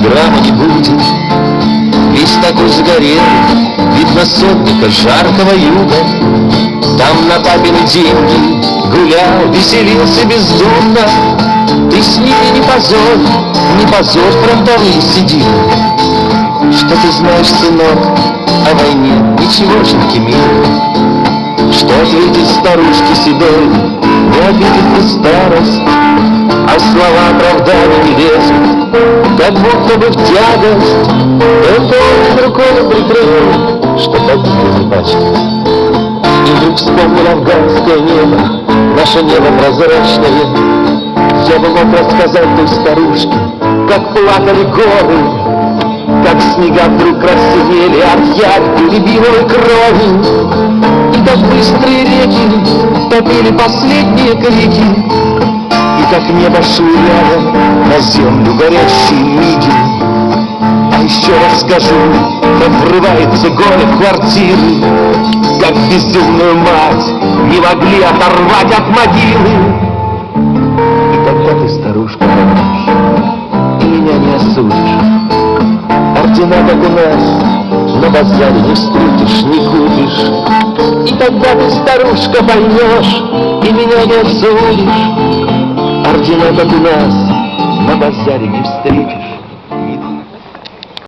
грамма не будет. Весь такой загорелый, видно сотника жаркого юга. Там на папины деньги гулял, веселился бездумно. Ты с ними не позорь фронтовые седины. Что ты знаешь, сынок, о войне, ничегошеньки милый. Что ответит старушке седой, не обидит ты старость, а слова оправдания не лезут, как будто бы в тягость. Только он рукой прикрыл, что погибли не пачкать. И вдруг вспомнил афганское небо, наше небо прозрачное. Я бы мог рассказать той старушке, как плакали горы, как снега вдруг краснели от яркой любимой крови, и как быстрые реки топили последние крики, и как небо швыряло на землю горящие миги. А еще расскажу, как врывается горе в квартиры, как безумную мать не могли оторвать от могилы. И тогда ты, старушка, поймешь, и меня не осудишь. Ордена, как у нас, на базаре не встретишь, не купишь. И тогда ты, старушка, поймешь, и меня не осудишь. Ордена, как у нас, на базаре не встретишь.